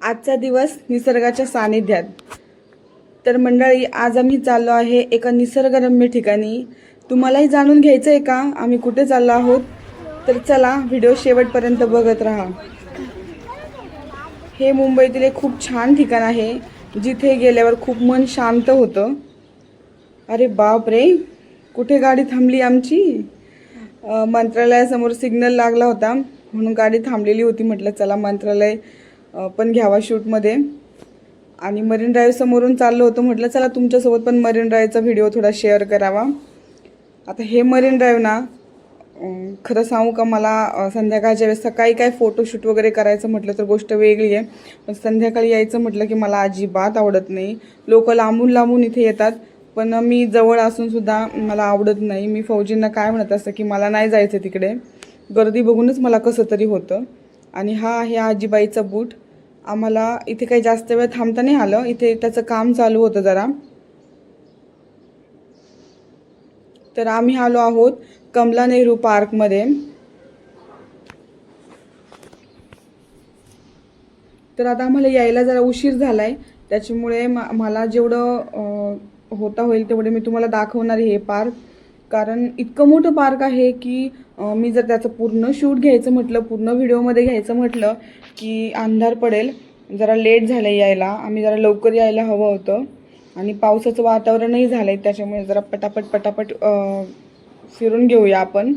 आजचा दिवस निसर्गाच्या सानिध्यात. तर मंडळी, आज आम्ही चाललो आहे एका निसर्गरम्य ठिकाणी. तुम्हालाही जाणून घ्यायचं आहे का आम्ही कुठे चाललो आहोत? तर चला, व्हिडिओ शेवटपर्यंत बघत राहा. हे मुंबईतील एक खूप छान ठिकाण आहे, जिथे गेल्यावर खूप मन शांत होतं. अरे बाप रे, कुठे गाडी थांबली आमची? मंत्रालयासमोर सिग्नल लागला होता म्हणून गाडी थांबलेली होती. म्हटलं चला मंत्रालय पण घ्यावा शूटमध्ये. आणि मरीन ड्राईव्ह समोरून चाललो होतो. म्हटलं चला तुमच्यासोबत पण मरीन ड्राईव्हचा व्हिडिओ थोडा शेअर करावा. आता हे मरीन ड्राईव्ह ना, खरं सांगू का, मला संध्याकाळच्या वेळेस सकाळी काय फोटोशूट वगैरे करायचं म्हटलं तर गोष्ट वेगळी आहे, पण संध्याकाळी यायचं म्हटलं की मला अजिबात आवडत नाही. लोक लांबून लांबून इथे येतात, पण मी जवळ असूनसुद्धा मला आवडत नाही. मी फौजींना काय म्हणत असतं की मला नाही जायचं तिकडे, गर्दी बघूनच मला कसं तरी होतं. आणि हा आहे आजीबाईचा बूट. आम्हाला इथे काही जास्त वेळ थांबता नाही आलं, इथे त्याचं काम चालू होतं जरा. तर आम्ही आलो आहोत कमला नेहरू पार्कमध्ये. तर आता आम्हाला यायला जरा उशीर झाला आहे, त्याच्यामुळे मला जेवढं होता होईल तेवढे मी तुम्हाला दाखवणार आहे हे पार्क. कारण इतकं मोठं पार्क आहे की मी जर त्याचं पूर्ण शूट घ्यायचं म्हटलं, पूर्ण व्हिडिओमध्ये घ्यायचं म्हटलं की अंधार पडेल. जरा लेट झालं यायला, आम्ही जरा लवकर यायला हवं होतं. आणि पावसाचं वातावरणही झालं आहे, त्याच्यामुळे जरा पटापट पटापट फिरून घेऊया आपण.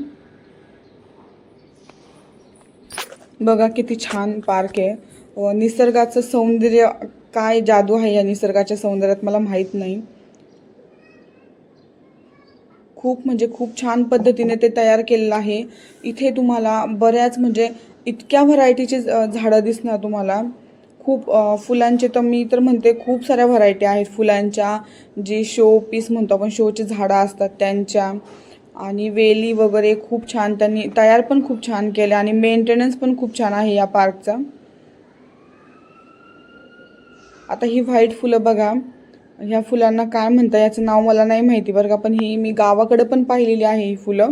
बघा किती छान पार्क आहे. निसर्गाचं सौंदर्य, काय जादू आहे या निसर्गाच्या सौंदर्यात मला माहीत नाही. खूप म्हणजे खूप छान पद्धतीने ते तयार केलेलं आहे. इथे तुम्हाला बऱ्याच म्हणजे इतक्या व्हरायटीचे झाडं दिसणार तुम्हाला. खूप फुलांचे तर मी तर म्हणते खूप साऱ्या व्हरायटी आहेत फुलांच्या. जी शो पीस म्हणतो आपण, शोचे झाडं असतात त्यांच्या. आणि वेली वगैरे खूप छान त्यांनी तयार पण खूप छान केल्या, आणि मेंटेनन्स पण खूप छान आहे या पार्कचा. आता ही व्हाईट फुलं बघा, ह्या फुलांना काय म्हणतात याचं नाव मला नाही माहिती बरं का, पण ही मी गावाकडे पण पाहिलेली आहे ही फुलं.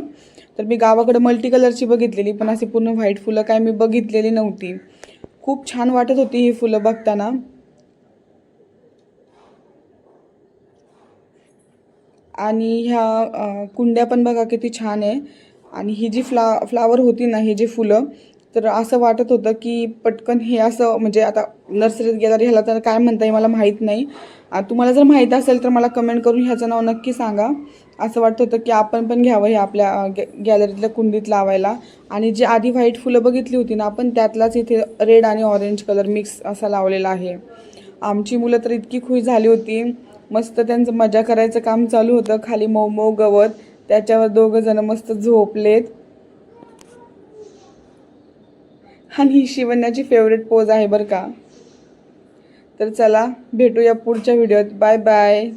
तर मी गावाकडे मल्टी कलरची बघितलेली, पण अशी पूर्ण व्हाईट फुलं काय मी बघितलेली नव्हती. खूप छान वाटत होती ही फुलं बघताना. आणि ह्या कुंड्या पण बघा किती छान आहे. आणि ही जी फ्लावर होती ना, ही जी फुलं, तर असं वाटत होतं की पटकन हे असं, म्हणजे आता नर्सरीत गेल्यावर ह्याला तर काय म्हणता येईल मला माहीत नाही. तुम्हाला जर माहीत असेल तर मला कमेंट करून ह्याचं नाव नक्की सांगा. असं वाटत होतं की आपण पण घ्यावं हे आपल्या गॅलरीतल्या कुंडीत लावायला. आणि जी आधी व्हाईट फुलं बघितली होती ना आपण, त्यातलाच इथे रेड आणि ऑरेंज कलर मिक्स असा लावलेला आहे. आमची मुलं तर इतकी खुश झाली होती. मस्त त्यांचं मजा करायचं काम चालू होतं. खाली मऊ गवत, त्याच्यावर दोघं जण मस्त झोपलेत. आणि ही शिवण्याची फेवरेट पोज आहे बरं का. तर चला भेटूया पुढच्या व्हिडिओत. Bye bye.